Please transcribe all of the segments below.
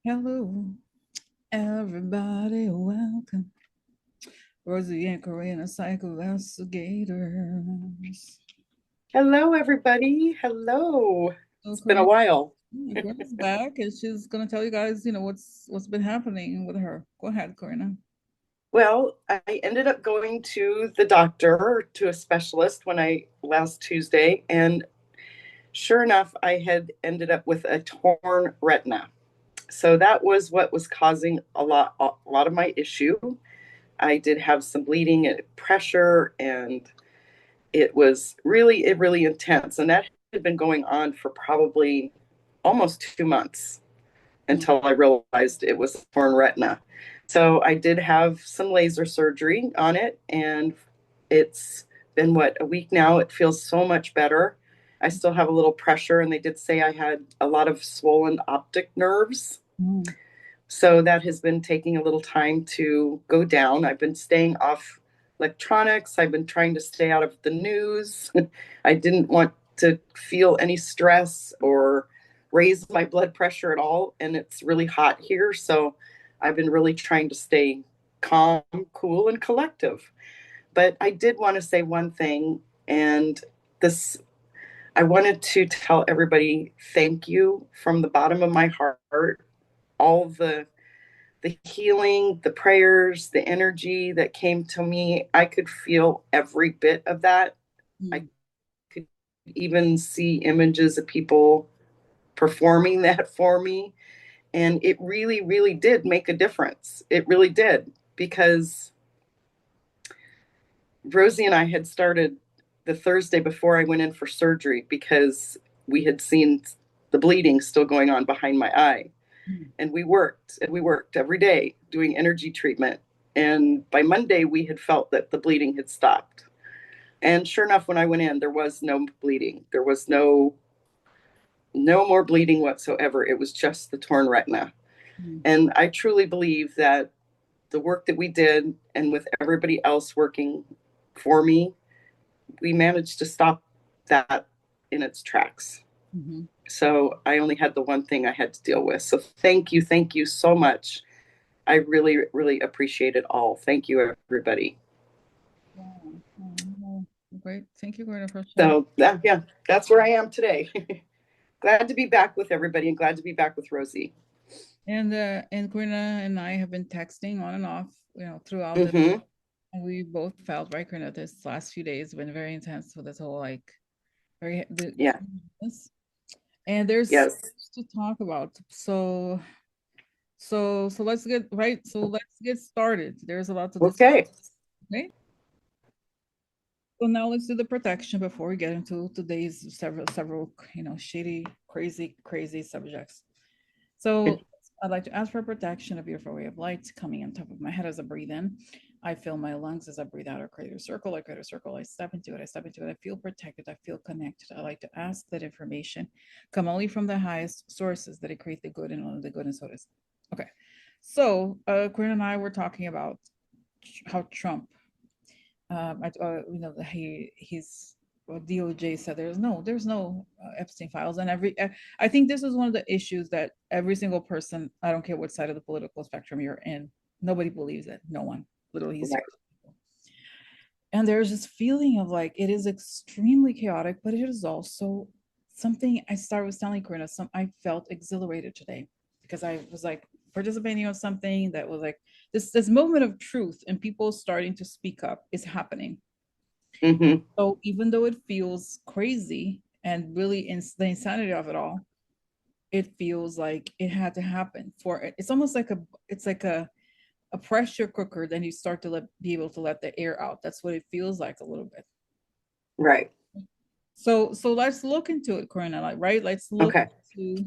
Hello, everybody. Welcome. Rosie and Karina, psych investigators. Hello, everybody. Hello. So It's been a Karina, while. Karina's back, and she's gonna tell you guys, what's been happening with her. Go ahead, Karina. Well, I ended up going to the doctor, to a specialist when I last Tuesday, and sure enough, I had ended up with a torn retina. So that was what was causing a lot of my issue. I did have some bleeding and pressure, and it was really intense. And that had been going on for probably almost 2 months, until I realized it was torn retina. So I did have some laser surgery on it, and it's been a week now. It feels so much better. I still have a little pressure, and they did say I had a lot of swollen optic nerves. Mm. So that has been taking a little time to go down. I've been staying off electronics. I've been trying to stay out of the news. I didn't want to feel any stress or raise my blood pressure at all. And it's really hot here. So I've been really trying to stay calm, cool, and collective. But I did want to say one thing. And this, I wanted to tell everybody thank you from the bottom of my heart. All the healing, the prayers, the energy that came to me, I could feel every bit of that. I Mm. could even see images of people performing that for me. And it really did make a difference. It really did, because Rosie and I had started the Thursday before I went in for surgery, because we had seen the bleeding still going on behind my eye. Mm. And we worked every day doing energy treatment. And by Monday, we had felt that the bleeding had stopped. And sure enough, when I went in, there was no bleeding. There was no more bleeding whatsoever. It was just the torn retina. Mm. And I truly believe that the work that we did, and with everybody else working for me, we managed to stop that in its tracks. Mhm. So I only had the one thing I had to deal with. So thank you so much. I really appreciate it all. Thank you, everybody. Wow. Well, great. Thank you, Karina, for sharing. So yeah, that's where I am today. Glad to be back with everybody, and glad to be back with Rosie. And Karina and I have been texting on and off, throughout the. Mm-hmm. And we both felt, right, Karina, this last few days have been very intense with this whole like very Yeah. this. And there's Yes. to talk about. So let's get right. So let's get started. There's a lot to discuss. Okay. Okay. So now let's do the protection before we get into today's several shady, crazy subjects. So I'd like to ask for protection, a beautiful ray of light coming on top of my head as I breathe in. I feel my lungs as I breathe out. I create a circle. I create a circle. I step into it. I step into it. I feel protected. I feel connected. I like to ask that information come only from the highest sources, that it create the good and only the good, and so it is. Okay. So Corinne and I were talking about how Trump, he's well, DOJ said there's no Epstein files, and I think this is one of the issues that every single person, I don't care what side of the political spectrum you're in, nobody believes it. No one, literally, he's Right. and there's this feeling of like it is extremely chaotic, but it is also something. I started with Stanley Corona. I felt exhilarated today because I was like participating on something that was like this moment of truth, and people starting to speak up is happening. Mm-hmm. So even though it feels crazy and really the insanity of it all, it feels like it had to happen for it. It's almost like a pressure cooker. Then you start to be able to let the air out. That's what it feels like a little bit. Right. So let's look into it, Corinna. Like, right? Let's look Okay. to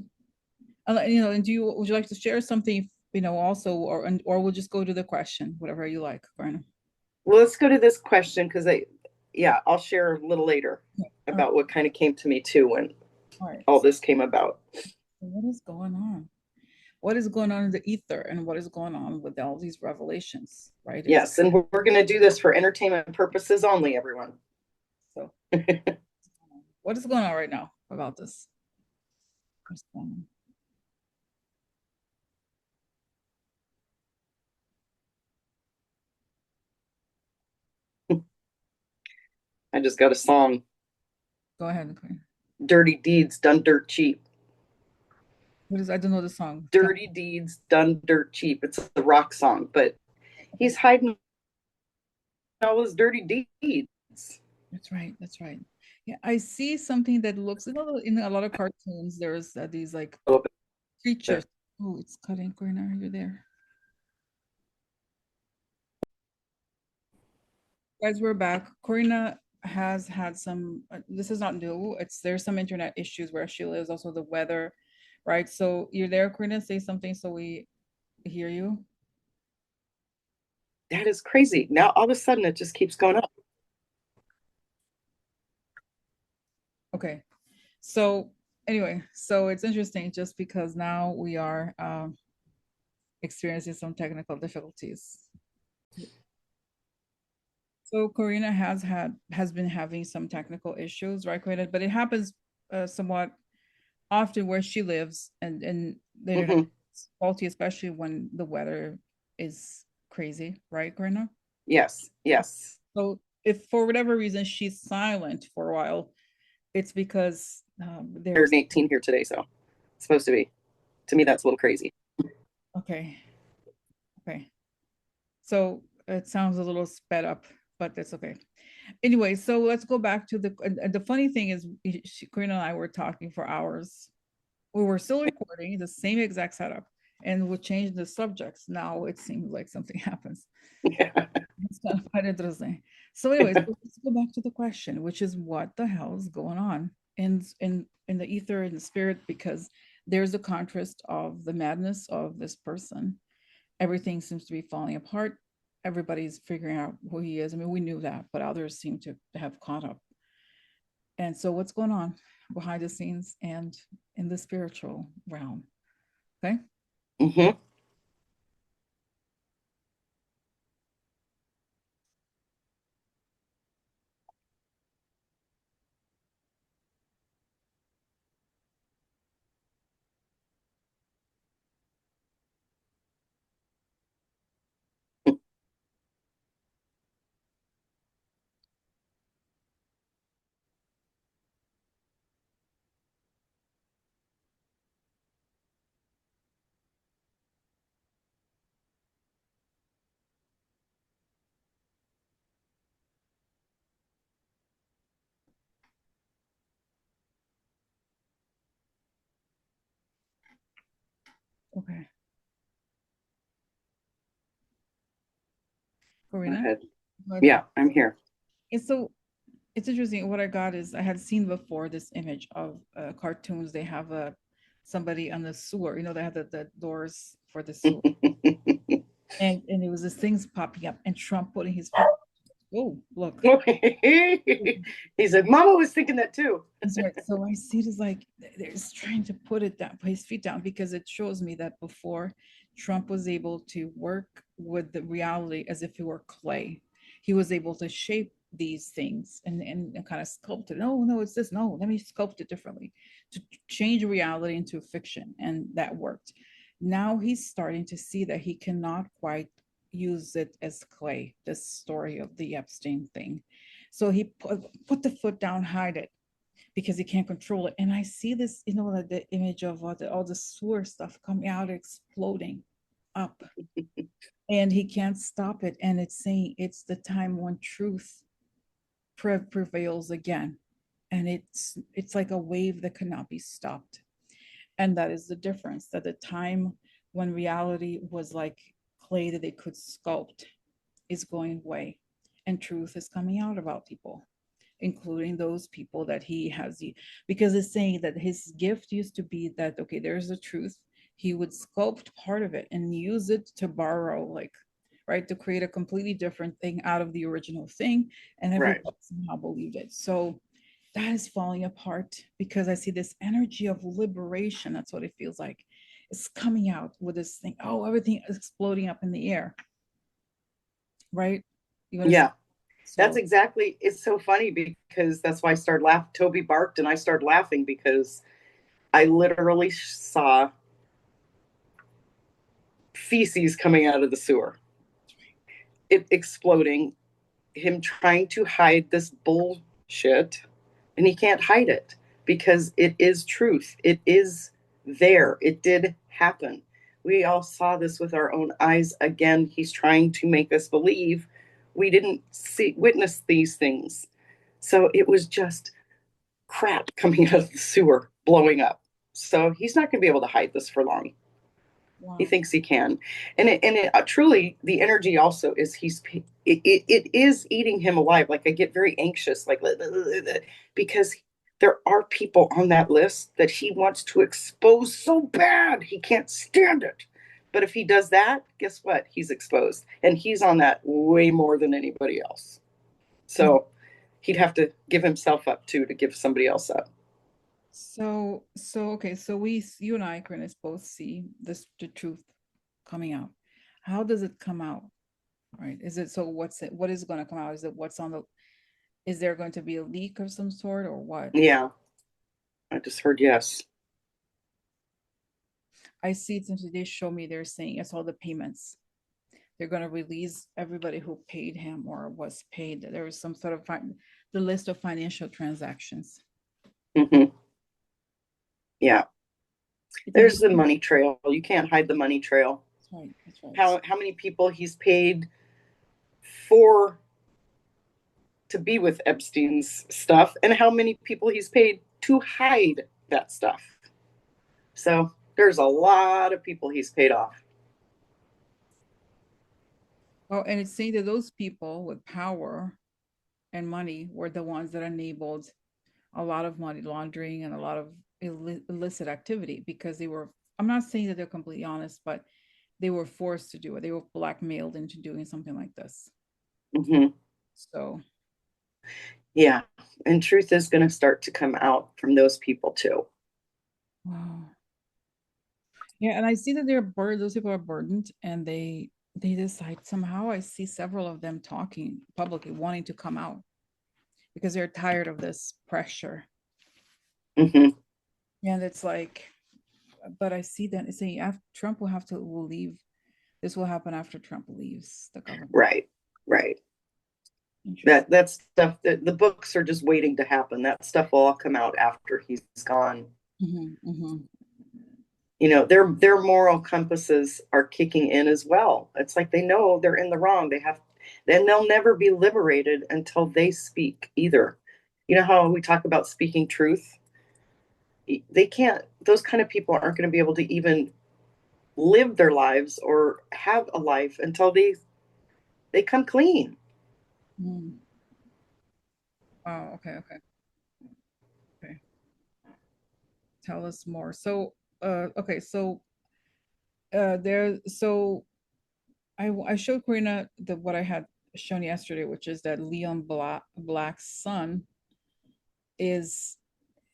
and would you like to share something, also, or we'll just go to the question, whatever you like, Corinna. Well, let's go to this question, because yeah, I'll share a little later Yeah. All right. about what kind of came to me too when All right. all So this came about. what is going on? What is going on in the ether, and what is going on with all these revelations, right? It's Yes, and we're going to do this for entertainment purposes only, everyone. so what is going on right now about this? What's going on? I just got a song. Go ahead, Queen. Dirty deeds done dirt cheap. What is? I don't know the song. Dirty deeds done dirt cheap. It's a rock song, but he's hiding all his dirty deeds. That's right. That's right. Yeah, I see something that looks, in a lot of cartoons, there's these like creatures. Oh, it's cutting. Karina, you're there. Guys, we're back. Karina has had some, this is not new. There's some internet issues where she lives, also the weather, right? So you're there, Karina, say something so we hear you. That is crazy. Now all of a sudden it just keeps going up. Okay. So anyway, so it's interesting just because now we are experiencing some technical difficulties. So Karina has been having some technical issues, right, Karina? But it happens somewhat often where she lives, and the internet is faulty, especially when the weather is crazy, right, Karina? Yes, yes. So if for whatever reason she's silent for a while, it's because there's 18 here today, so it's supposed to be. To me, that's a little crazy. okay, okay. So it sounds a little sped up, but that's okay. Anyway, so let's go back to the funny thing is, Karina and I were talking for hours. We were still recording the same exact setup, and we changed the subjects. Now it seems like something happens. Yeah. It's kind of quite interesting. So, anyways, let's go back to the question, which is what the hell is going on in the ether and the spirit, because there's a contrast of the madness of this person. Everything seems to be falling apart. Everybody's figuring out who he is. I mean, we knew that, but others seem to have caught up. And so, what's going on behind the scenes and in the spiritual realm? Okay. Mm-hmm. Okay. Go Karina? ahead. Go ahead. Yeah, I'm here. And so it's interesting. What I got is I had seen before this image of cartoons. They have somebody on the sewer. They have the doors for the sewer, and it was this things popping up, and Trump putting his foot. Oh, look. He said, Mama was thinking that too. That's right. So I see it as like they're just trying to put it down, put his feet down, because it shows me that before Trump was able to work with the reality as if it were clay. He was able to shape these things and kind of sculpt it. No, no, it's this. No, let me sculpt it differently to change reality into fiction. And that worked. Now he's starting to see that he cannot quite use it as clay, this story of the Epstein thing. So he put the foot down, hide it, because he can't control it. And I see this, like the image of all the sewer stuff coming out, exploding up, and he can't stop it. And it's saying it's the time when truth prevails again, and it's like a wave that cannot be stopped. And that is the difference. That the time when reality was like clay that they could sculpt is going away, and truth is coming out about people, including those people that he has, because it's saying that his gift used to be that, okay, there's the truth. He would sculpt part of it and use it to borrow, like, right, to create a completely different thing out of the original thing, and everybody somehow believed it. So that is falling apart, because I see this energy of liberation. That's what it feels like. It's coming out with this thing. Oh, everything is exploding up in the air, right? You want to Yeah. That's so exactly, it's so funny because that's why I started laughing. Toby barked and I started laughing because I literally saw feces coming out of the sewer, it exploding, him trying to hide this shit, and he can't hide it because it is truth. It is there. It did happen. We all saw this with our own eyes. Again, he's trying to make us believe we didn't witness these things. So it was just crap coming out of the sewer, blowing up. So he's not going to be able to hide this for long. He Wow. thinks he can, truly, the energy also is it is eating him alive. Like I get very anxious, like because there are people on that list that he wants to expose so bad he can't stand it. But if he does that, guess what? He's exposed, and he's on that way more than anybody else. So he'd have to give himself up too to give somebody else up. So okay, so you and I, Karina, both see the truth coming out. How does it come out? Right? Is it so? What is going to come out? Is it what's on the? Is there going to be a leak of some sort or what? Yeah, I just heard yes. I see it since they show me they're saying it's all the payments. They're going to release everybody who paid him or was paid. There was some sort of the list of financial transactions. Mm-hmm. Yeah. You think There's the money trail. You can't hide the money trail. that's right? That's right. How many people he's paid for to be with Epstein's stuff, and how many people he's paid to hide that stuff. So there's a lot of people he's paid off. Oh, and it's saying that those people with power and money were the ones that enabled a lot of money laundering and a lot of illicit activity because they were, I'm not saying that they're completely honest, but they were forced to do it. They were blackmailed into doing something like this. Mm-hmm. So, Yeah. And truth is going to start to come out from those people too. wow. Yeah, and I see that they're burdened, those people are burdened and they decide somehow I see several of them talking publicly, wanting to come out because they're tired of this pressure. Mm-hmm. And it's like, but I see that it's saying after Trump will leave. This will happen after Trump leaves the government. Right. Right. Interesting. That stuff, the books are just waiting to happen. That stuff will all come out after he's gone. Hmm, hmm. Their moral compasses are kicking in as well. It's like they know they're in the wrong. Then they'll never be liberated until they speak either. You know how we talk about speaking truth? They can't, those kind of people aren't going to be able to even live their lives or have a life until they come clean. Mm. Wow. Okay. Okay. Okay. Tell us more. So, okay. So, I showed Karina what I had shown yesterday, which is that Leon Black's son is,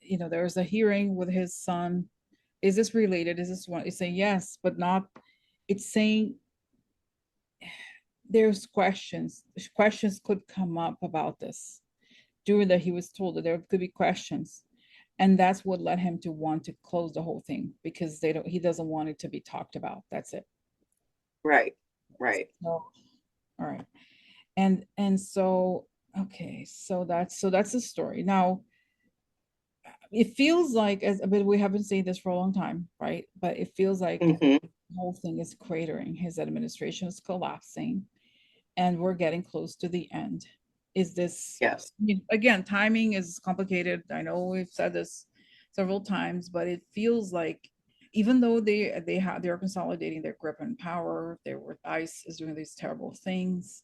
there was a hearing with his son. Is this related? Is this one? It's saying yes, but not. It's saying there's questions. Questions could come up about this during that he was told that there could be questions, and that's what led him to want to close the whole thing because he doesn't want it to be talked about. That's it. Right. Right. So, all right. And so okay, so that's the story. Now it feels like as but we have been saying this for a long time, right? But it feels like Mm-hmm. the whole thing is cratering. His administration is collapsing and we're getting close to the end. Is this, Yes. again, timing is complicated. I know we've said this several times, but it feels like even though they're consolidating their grip and power, ICE is doing these terrible things.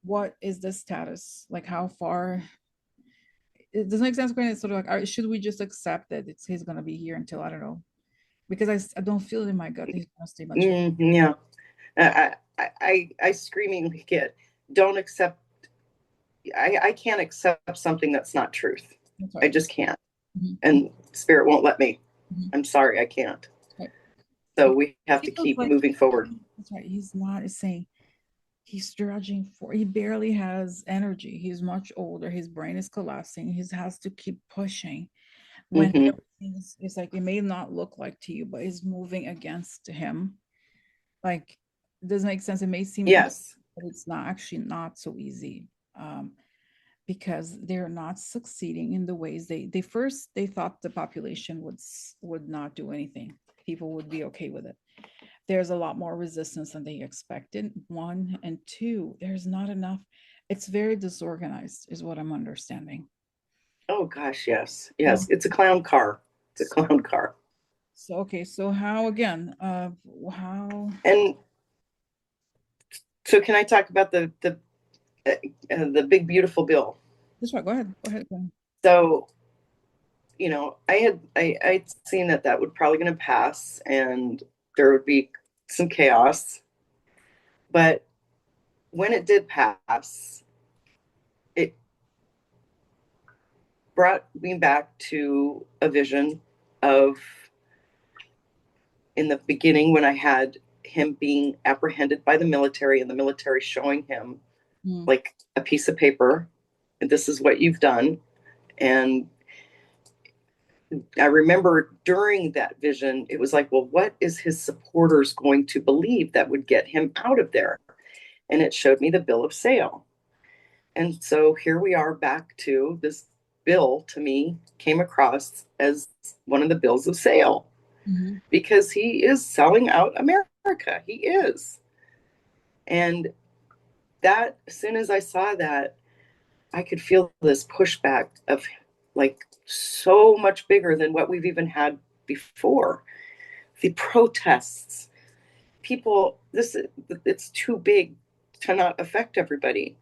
What is the status? Like how far it doesn't make sense when it's sort of like should we just accept that he's gonna be here until I don't know? Because I don't feel it in my gut that he's gonna stay much longer. Yeah. I screamingly get, don't accept. I can't accept something that's not truth. That's I right. just can't. Mhm, And spirit won't let me. mhm. I'm sorry, I can't. Right. So So we have to he feels keep like moving forward. that's right. He's not it's saying he's stretching for he barely has energy. He's much older. His brain is collapsing. He has to keep pushing when Mm-hmm. everything is it's like it may not look like to you, but it's moving against him. Like it doesn't make sense. It may seem easy, Yes. but it's not actually not so easy. Um, because they're not succeeding in the ways they first they thought the population would not do anything. People would be okay with it. There's a lot more resistance than they expected. One, and two, there's not enough. It's very disorganized, is what I'm understanding. Oh gosh, yes, Um, yes. It's a clown car. It's a clown car. so okay, so how again? How? And so, can I talk about the big beautiful bill? This right. Go ahead. Go ahead. Go ahead. So, I'd seen that that would probably going to pass, and there would be some chaos. But when it did pass, it brought me back to a vision of in the beginning when I had him being apprehended by the military and the military showing him Mm, like a piece of paper, and this is what you've done. And I remember during that vision, it was like, well, what is his supporters going to believe that would get him out of there? And it showed me the bill of sale. And so here we are back to this bill, to me, came across as one of the bills of sale mhm, because he is selling out America. He is. And that, as soon as I saw that, I could feel this pushback of like so much bigger than what we've even had before. The protests, people, it's too big to not affect everybody.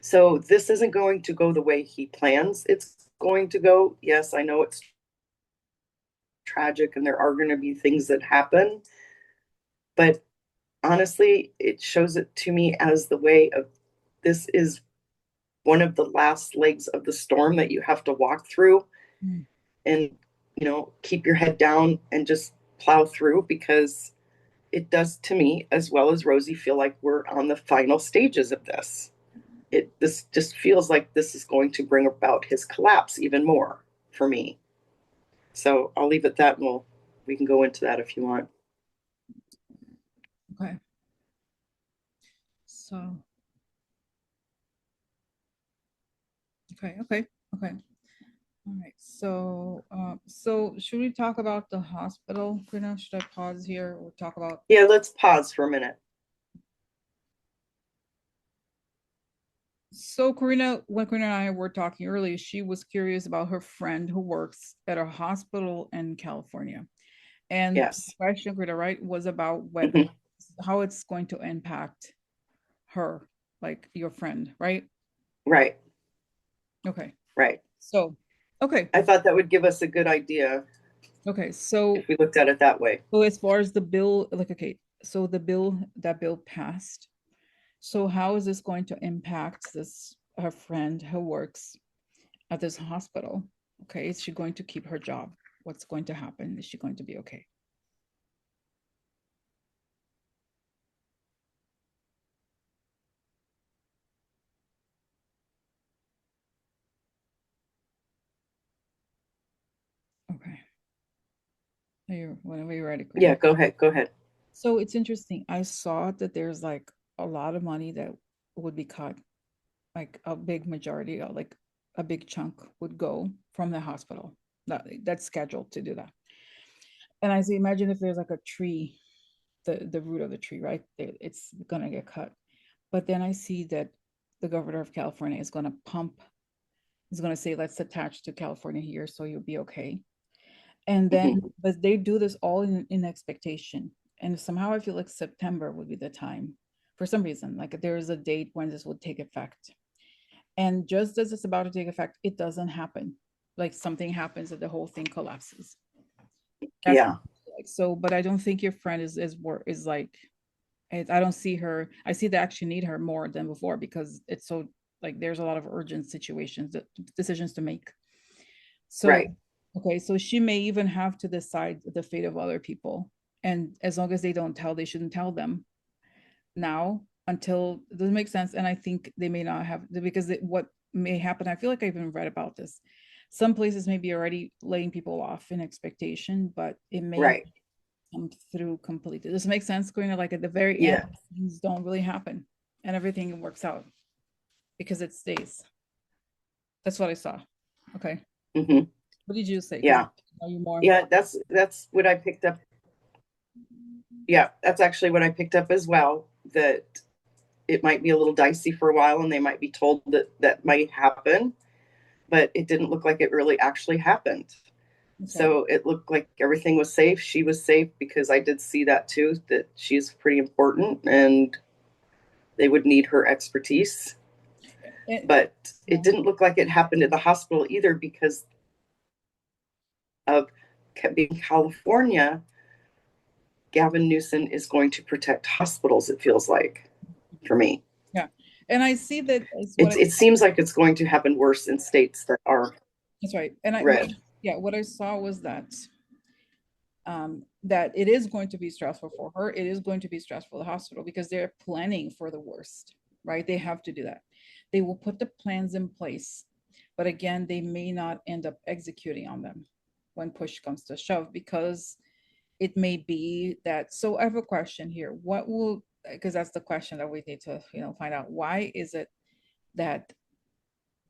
So this isn't going to go the way he plans it's going to go. Yes, I know it's tragic and there are going to be things that happen, but honestly, it shows it to me as the way of this is one of the last legs of the storm that you have to walk through mm. and keep your head down and just plow through because it does to me as well as Rosie feel like we're on the final stages of this. This just feels like this is going to bring about his collapse even more for me. So I'll leave it at that, and we can go into that if you want. Okay. So okay. Okay. Okay. All right. So so should we talk about the hospital, Karina? Should I pause here or talk about? Yeah, let's pause for a minute. So Karina, when Karina and I were talking earlier, she was curious about her friend who works at a hospital in California. And the Yes. question, Karina, right, was about whether Mm-hmm. how it's going to impact her, like your friend, right? Right. Okay. Right. So, okay. I thought that would give us a good idea Okay. So if we looked at it that way. so as far as the bill, like okay, so the bill that bill passed. So how is this going to impact this her friend who works at this hospital? Okay, is she going to keep her job? What's going to happen? Is she going to be okay? Okay. Whenever you're ready, Yeah, Karina. go ahead. Go ahead. So it's interesting. I saw that there's like a lot of money that would be cut, like a big majority, or like a big chunk would go from the hospital. That's scheduled to do that. And I say, imagine if there's like a tree, the root of the tree, right? It's gonna get cut. But then I see that the governor of California is gonna pump, is gonna say, let's attach to California here, so you'll be okay. And then, Mm-hmm. but they do this all in expectation. And somehow I feel like September would be the time for some reason. Like there is a date when this would take effect. And just as it's about to take effect, it doesn't happen. Like something happens that the whole thing collapses. That's Yeah. like so, but I don't think your friend is like I don't see her. I see they actually need her more than before because it's so like there's a lot of urgent situations, decisions to make. So, Right. okay, so she may even have to decide the fate of other people. And as long as they don't tell, they shouldn't tell them now until it doesn't make sense. And I think they may not have because what may happen, I feel like I even read about this. Some places may be already laying people off in expectation, but it may Right. come through completely. Does this make sense, Karina? Like at the very end, Yeah. things don't really happen and everything works out. because it stays. That's what I saw. Okay. Hmm. What did you say? Because Yeah. I know you more. Yeah, that's what I picked up. Yeah, that's actually what I picked up as well, that it might be a little dicey for a while and they might be told that that might happen, but it didn't look like it really actually happened. That's right. So it looked like everything was safe. She was safe because I did see that too, that she's pretty important and they would need her expertise. But it didn't look like it happened at the hospital either because of being California. Gavin Newsom is going to protect hospitals, it feels like, for me. Yeah. And I see that is what It seems like it's going to happen worse in states that are that's right. And red. yeah, what I saw was that it is going to be stressful for her. It is going to be stressful for the hospital because they're planning for the worst, right? They have to do that. They will put the plans in place, but again, they may not end up executing on them when push comes to shove because it may be that. So I have a question here. What will, because that's the question that we need to, find out. Why is it that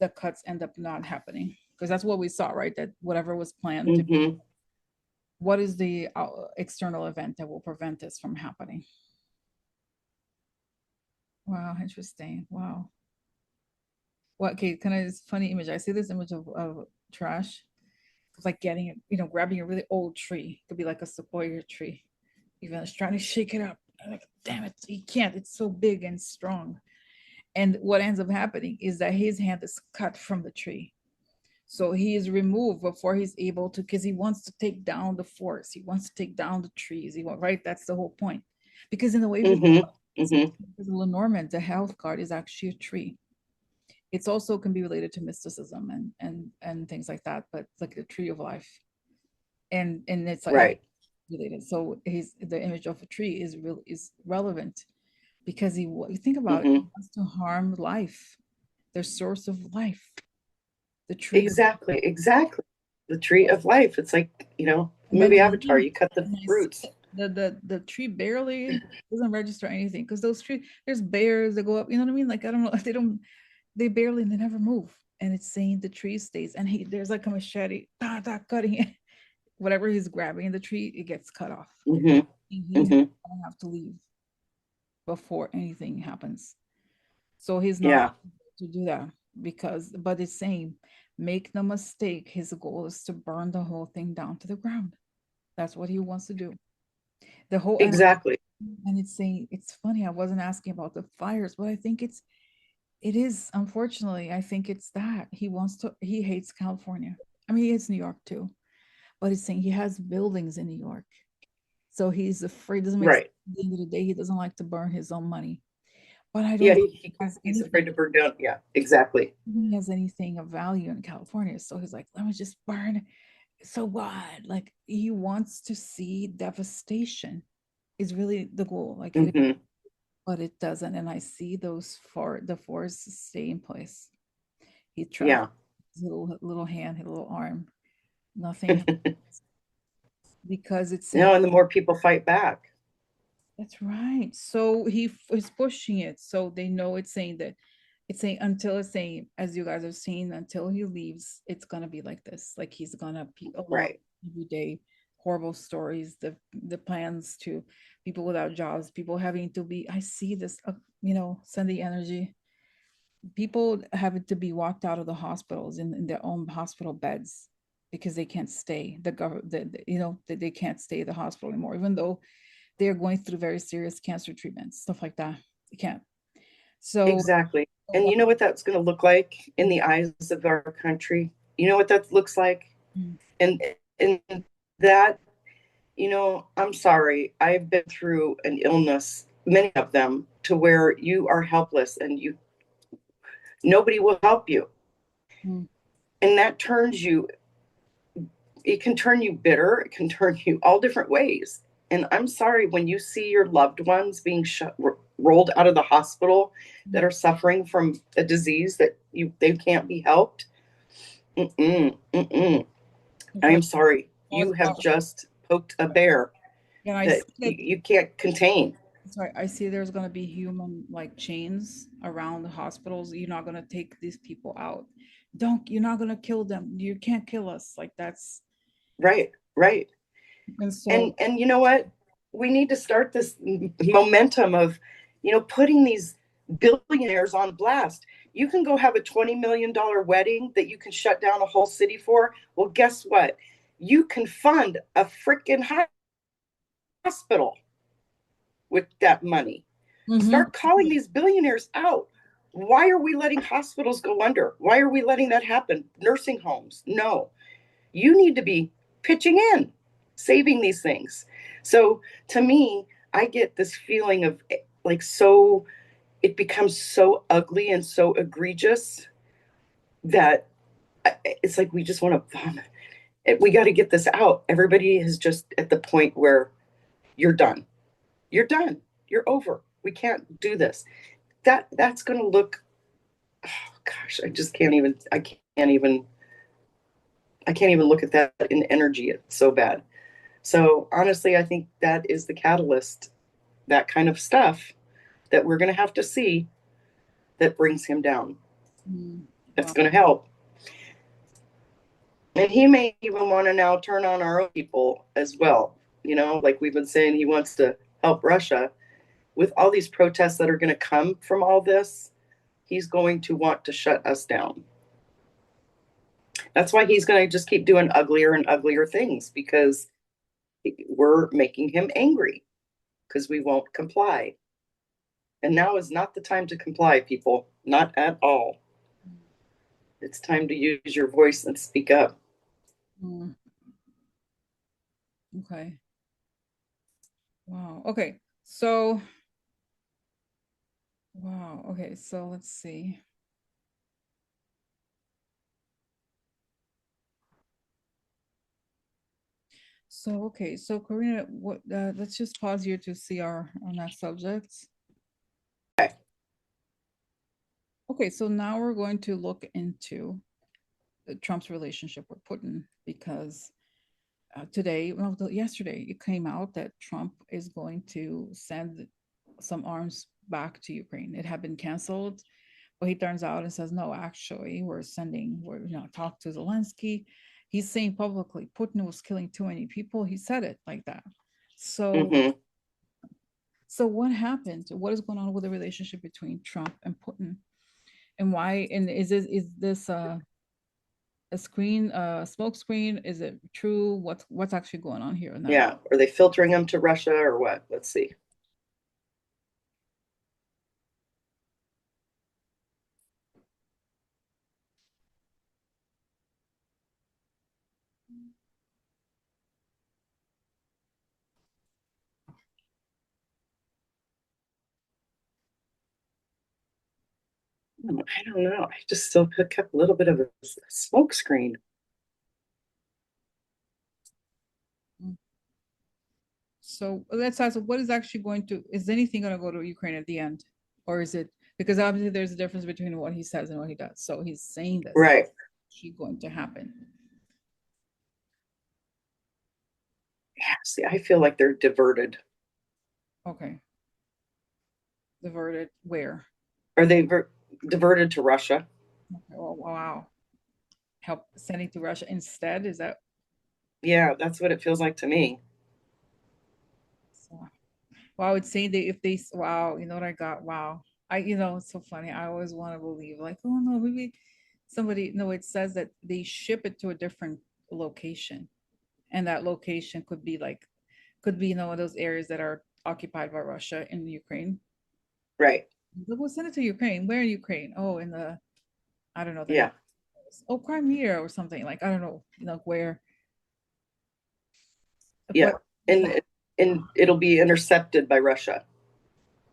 the cuts end up not happening? Because that's what we saw, right? That whatever was planned to, Mm-hmm. what is the external event that will prevent this from happening? Wow, interesting. Wow. What, okay, kind of this funny image. I see this image of trash. It's like getting it, grabbing a really old tree. It could be like a sequoia tree. Even it's trying to shake it up. I'm like, damn it, he can't. It's so big and strong. And what ends up happening is that his hand is cut from the tree. So he is removed before he's able to, because he wants to take down the forest. He wants to take down the trees. Right? That's the whole point. Because in the way, if you think Mm-hmm. about Mm-hmm. it, Lenormand, the health card is actually a tree. It's also can be related to mysticism and things like that, but like the tree of life. And it's like Right. related. So the image of a tree is relevant because you think about it, he Mm-hmm. wants to harm life, the source of life, the tree of, Exactly. Exactly. The tree of life. It's like, and then movie I Avatar, leave you cut the and I see roots. the tree barely doesn't register anything because those trees, there's bears that go up, you know what I mean? Like I don't know, they never move. And it's saying the tree stays and there's like a machete, cutting it. Whatever he's grabbing in the tree, it gets cut off. Mm-hmm. And he's Mm-hmm. gonna have to leave before anything happens. So he's not Yeah. to do that but it's saying, make no mistake, his goal is to burn the whole thing down to the ground. That's what he wants to do. The whole Exactly. and it's saying, it's funny, I wasn't asking about the fires, but I think it is, unfortunately, I think it's that he hates California. I mean, he hates New York too, but it's saying he has buildings in New York. So he's afraid, doesn't make sense. Right. At the end of the day, he doesn't like to burn his own money. But I Yeah. don't think he has He's afraid to burn down. Yeah. Exactly. he has anything of value in California. So he's like, let me just burn. So what? Like he wants to see devastation is really the goal. Like Mm-hmm. but it doesn't. And I see the forests stay in place. He tries Yeah. his little hand, his little arm. Nothing because it's saying And the more people fight back. that's right. So is pushing it. So they know it's saying that it's saying until it's saying, as you guys have seen, until he leaves, it's gonna be like this. Like he's gonna be alone Right. every day, horrible stories, the plans to people without jobs, people having to be, I see this Sunday energy, people having to be walked out of the hospitals in their own hospital beds because they can't stay. The government, that they can't stay at the hospital anymore, even though they're going through very serious cancer treatments, stuff like that. They can't. So Exactly. And you know what that's going to look like in the eyes of our country? You know what that looks like? mm, And that, I'm sorry. I've been through an illness, many of them, to where you are helpless and nobody will help you. mm, And that turns you, it can turn you bitter, it can turn you all different ways. And I'm sorry when you see your loved ones being rolled out of the hospital that mm. are suffering from a disease that they can't be helped. Mm-mm, mm-mm. I Because am sorry. I was You have about, just poked a bear and I that see that you can't contain. Sorry, I see there's gonna be human like chains around the hospitals. You're not gonna take these people out. Don't, you're not gonna kill them. You can't kill us. Like that's, Right, right. and so And you know what? We need to start this momentum of, putting these billionaires on blast. You can go have a $20 million wedding that you can shut down a whole city for. Well, guess what? You can fund a freaking hospital with that money. mhm. Start calling these billionaires out. Why are we letting hospitals go under? Why are we letting that happen? Nursing homes? No. You need to be pitching in, saving these things. So to me, I get this feeling of like, so it becomes so ugly and so egregious that it's like we just want to vomit. We got to get this out. Everybody is just at the point where you're done. You're done. You're over. We can't do this. That's going to look. Oh gosh, I just can't even. I can't even look at that in energy. It's so bad. So honestly, I think that is the catalyst, that kind of stuff that we're going to have to see that brings him down. Mm, That's wow. going to help. And he may even want to now turn on our own people as well. Like we've been saying, he wants to help Russia. With all these protests that are going to come from all this, he's going to want to shut us down. That's why he's going to just keep doing uglier and uglier things, because we're making him angry because we won't comply. And now is not the time to comply, people. Not at all. It's time to use your voice and speak up. Mm, okay. Wow. Okay. So, wow. Okay. So let's see. So, okay. So, Karina, what? Let's just pause here to see our on that subject. Okay. Okay. So now we're going to look into Trump's relationship with Putin because today, well, yesterday, it came out that Trump is going to send some arms back to Ukraine. It had been canceled, but he turns out and says, no, actually, we're talk to Zelensky. He's saying publicly Putin was killing too many people. He said it like that. So, Mm-hmm. so what happened? What is going on with the relationship between Trump and Putin, and why? And is this a screen, smoke screen? Is it true? What's actually going on here in that? Yeah. Are they filtering them to Russia or what? Let's see. I don't know. I just still pick up a little bit of a smoke screen. So let's ask, what is actually going to, is anything going to go to Ukraine at the end? Or is it, because obviously there's a difference between what he says and what he does. So he's saying this, Right. actually going to happen. Yeah. See, I feel like they're diverted. Okay. Diverted where? Are they diverted to Russia? Okay. Oh, wow. Help sending to Russia instead? Is that Yeah, that's what it feels like to me. so? Well, I would say that if they, wow, you know what I got? Wow. It's so funny. I always want to believe, like, oh no, maybe somebody, no, it says that they ship it to a different location. And that location could be one of those areas that are occupied by Russia in Ukraine. Right. We'll send it to Ukraine. Where in Ukraine? Oh, in the, I don't know the name. Yeah. Oh, Crimea or something. Like, I don't know, where. Yeah. But And it'll be intercepted by Russia.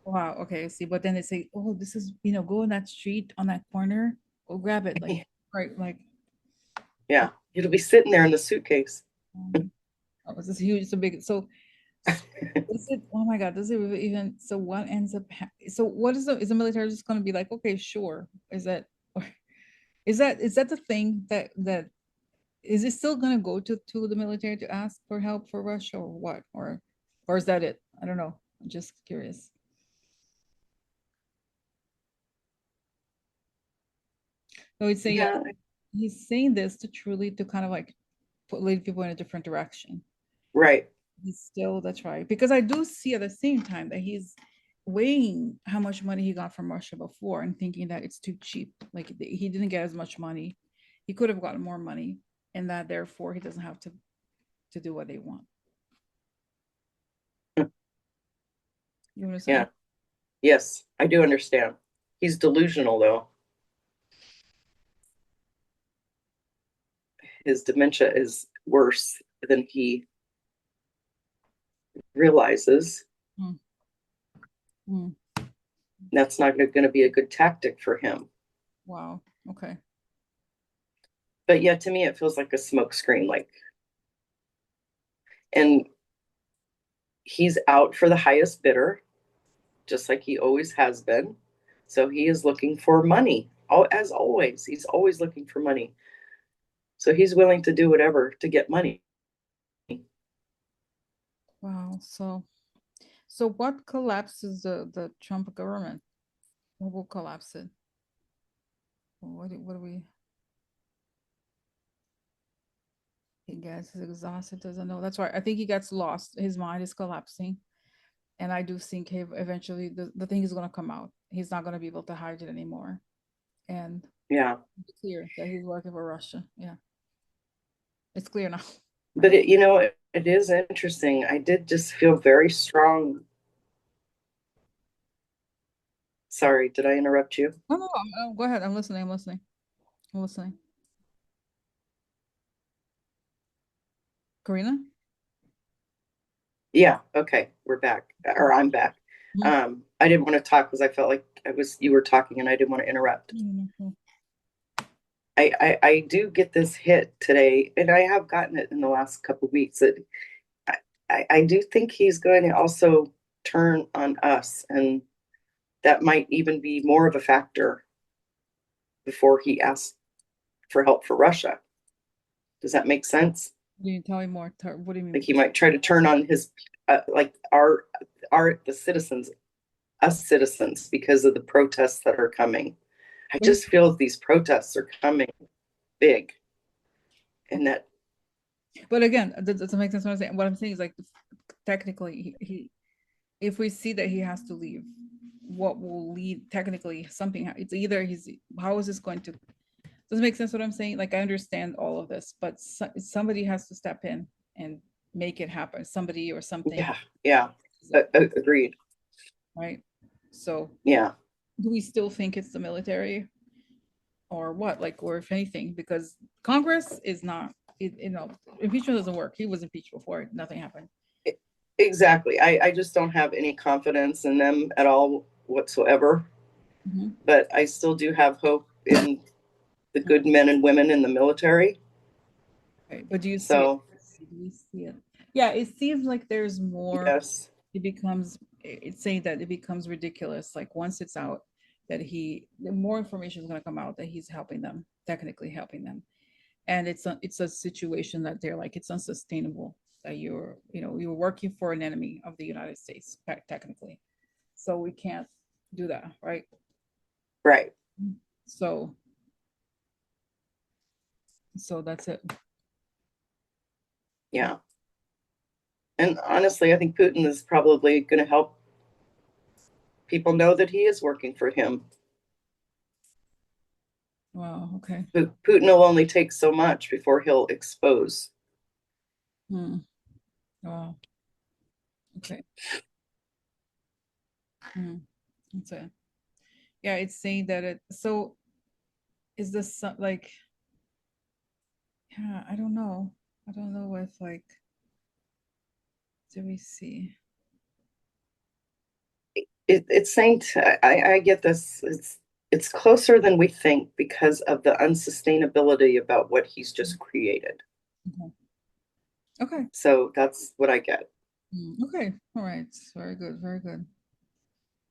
wow, okay, see, but then they say, oh, this is, go in that street on that corner, go grab it, like, right, like, Yeah. It'll be sitting there in the suitcase. um, oh, this is huge, so big. So is it, oh my God, does it even, so what ends up, so what is the military just going to be like, okay, sure. Is that, or is that the thing that, is it still going to go to the military to ask for help for Russia or what? Or is that it? I don't know. I'm just curious. So Yeah, he's saying this to truly to kind of like lead people in a different direction. right. He's still, that's right. Because I do see at the same time that he's weighing how much money he got from Russia before and thinking that it's too cheap. Like he didn't get as much money. He could have gotten more money, and that therefore he doesn't have to do what they want. You want to say? Yeah. Yes, I do understand. He's delusional though. His dementia is worse than he realizes. Mm, mm, That's not going to be a good tactic for him. wow. Okay. But yeah, to me, it feels like a smoke screen. Like, and he's out for the highest bidder, just like he always has been. So he is looking for money. As always, he's always looking for money. So he's willing to do whatever to get money. Wow. So what collapses the Trump government? What will collapse it? What do we? He gets exhausted, doesn't know. That's why I think he gets lost. His mind is collapsing. And I do think he eventually the thing is gonna come out. He's not gonna be able to hide it anymore. And Yeah. it's clear that he's working for Russia. Yeah. It's clear now. But Right? it is interesting. I did just feel very strong. Sorry, did I interrupt you? No, no, go ahead. I'm listening. I'm listening. I'm listening. Karina? Yeah, okay, we're back, or I'm back. Mhm. I didn't want to talk because I felt like you were talking and I didn't want to interrupt. Mhm. I do get this hit today, and I have gotten it in the last couple of weeks. That I do think he's going to also turn on us, and that might even be more of a factor before he asks for help for Russia. Does that make sense? Can you tell me more? What do you Like mean? he might try to turn on his like the citizens, us citizens, because of the protests that are coming. I But just feel these protests are coming big, and that again, that doesn't make sense what I'm saying. What I'm saying is like technically he if we see that he has to leave, what will lead technically something it's either he's how is this going to does it make sense what I'm saying? Like I understand all of this, but somebody has to step in and make it happen. Somebody or something, yeah, yeah, agreed. right? So Yeah, do we still think it's the military or what? Like, or if anything, because Congress is not, impeachment doesn't work. He was impeached before, nothing happened. exactly. I just don't have any confidence in them at all whatsoever. Mhm. But I still do have hope in the good men and women in the military. Right. But do you see it? So Do you see it? Yeah, it seems like there's more. yes, It becomes, it's saying that it becomes ridiculous. Like once it's out that the more information is going to come out that he's helping them, technically helping them. And it's a situation that they're like, it's unsustainable that you're working for an enemy of the United States, technically. So we can't do that, right? right, So, so that's it. yeah. And honestly, I think Putin is probably going to help people know that he is working for him. Wow. Okay. Putin will only take so much before he'll expose. Hmm. Wow. Okay. Hmm. That's it. Yeah, it's saying that it. So is this like? Yeah, I don't know. I don't know if like. Do we see? It's saying I get this. It's closer than we think because of the unsustainability about what he's just created. Okay. Okay. So that's what I get. Okay. All right. Very good. Very good.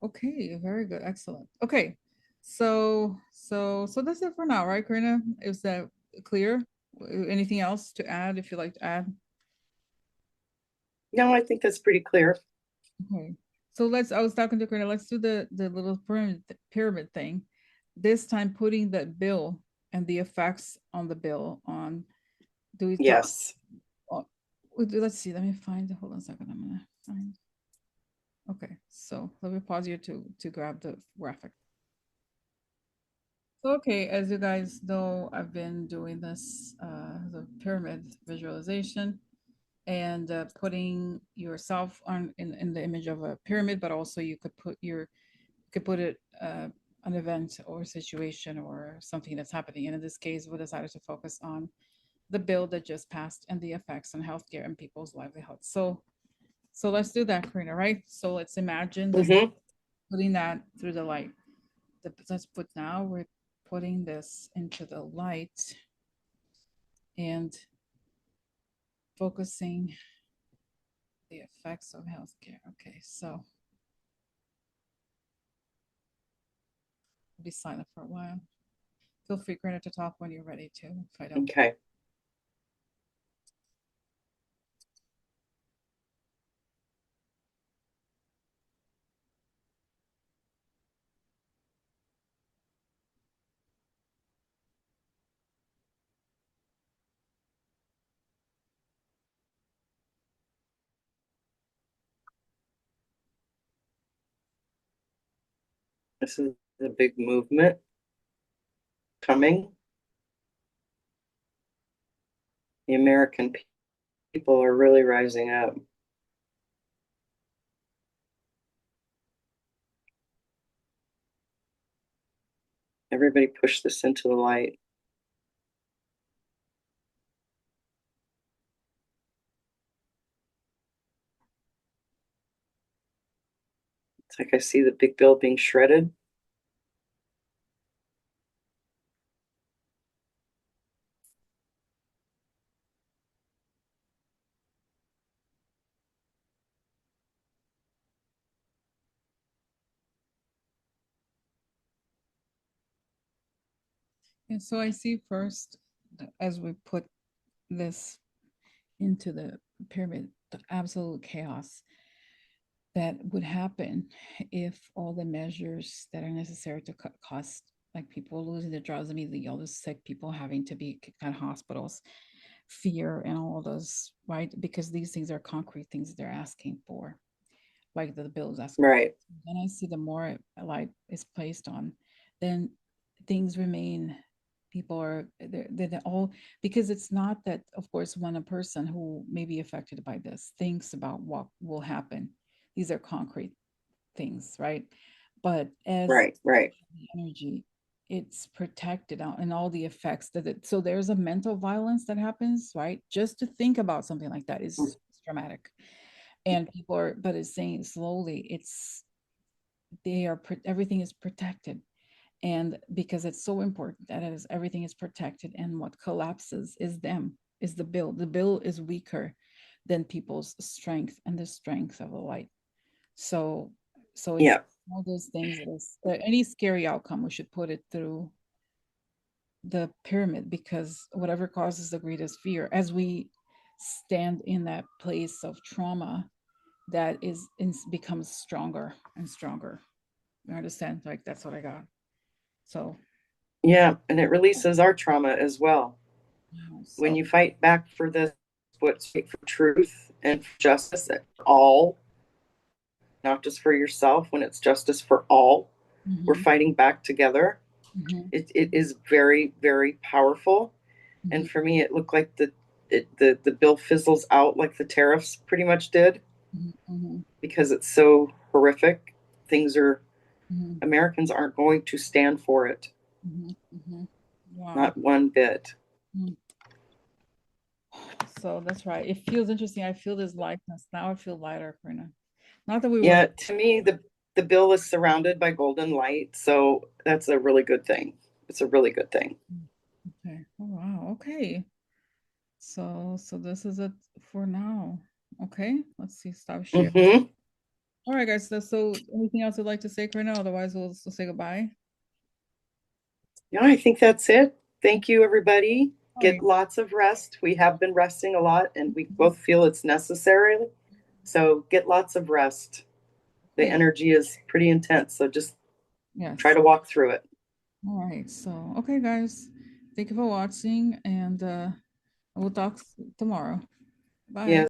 Okay. Very good. Excellent. Okay. So that's it for now, right, Karina? Is that clear? Anything else to add if you'd like to add? No, I think that's pretty clear. Okay. So I was talking to Karina, let's do the little pyramid thing. This time putting the bill and the effects on the bill on, do we talk? Yes. Oh, let's see, let me find, hold on a second, I'm gonna find. Okay, so let me pause here to grab the graphic. So, okay, as you guys know, I've been doing this the pyramid visualization and putting yourself on in the image of a pyramid, but also you could put it an event or situation or something that's happening. And in this case, we decided to focus on the bill that just passed and the effects on healthcare and people's livelihoods. So let's do that, Karina, right? So let's imagine that Mm-hmm. putting that through the light. Let's put now we're putting this into the light and focusing the effects of healthcare. Okay, so be silent for a while. Feel free, Karina, to talk when you're ready to. If I don't. Okay. This is a big movement coming. The American people are really rising up. Everybody push this into the light. It's like I see the big bill being shredded. And so I see first, as we put this into the pyramid, the absolute chaos that would happen if all the measures that are necessary to cut costs, like people losing their jobs immediately, all the sick people having to be kicked out of hospitals, fear, and all those, right? Because these things are concrete things they're asking for, like the bill is asking. Right. Then I see the more light is placed on, then things remain. People are they're all, because it's not that, of course, when a person who may be affected by this thinks about what will happen, these are concrete things, right? But as Right. Right. the energy, it's protected out and all the effects that it, so there's a mental violence that happens, right? Just to think about something like that is dramatic. And people are, but it's saying slowly, it's they are everything is protected, and because it's so important that it is, everything is protected, and what collapses is them, is the bill is weaker than people's strength and the strength of the light. So it's Yeah. all those things that is any scary outcome, we should put it through the pyramid, because whatever causes the greatest fear, as we stand in that place of trauma, that is becomes stronger and stronger. You understand? Like that's what I got. So Yeah. And it releases our trauma as well. wow, When so you fight back for this, what's right for truth and for justice at all, not just for yourself, when it's justice for all, we're mhm, fighting back together. mhm, It is very, very powerful. mhm, And for me, it looked like the bill fizzles out like the tariffs pretty much did, mhm, mhm, because it's so horrific. Things are, mhm, Americans aren't going to stand for it, mhm, mhm. Wow. not one bit. Mm. So that's right. It feels interesting. I feel this lightness. Now I feel lighter, Karina. Not that we want. Yeah, to me, the bill is surrounded by golden light, so that's a really good thing. It's a really good thing. Okay. Oh wow. Okay. So this is it for now. Okay. Let's see. Stop share. Mm-hmm. All right, guys. So anything else you'd like to say, Karina? Otherwise, we'll say goodbye. Yeah, I think that's it. Thank you, everybody. All Get right. lots of rest. We have been resting a lot, and we both feel it's necessary. So get lots of rest. The Yeah. energy is pretty intense. So just try Yes. to walk through it. All right. So, okay, guys. Thank you for watching, and we'll talk tomorrow. Bye. Yeah.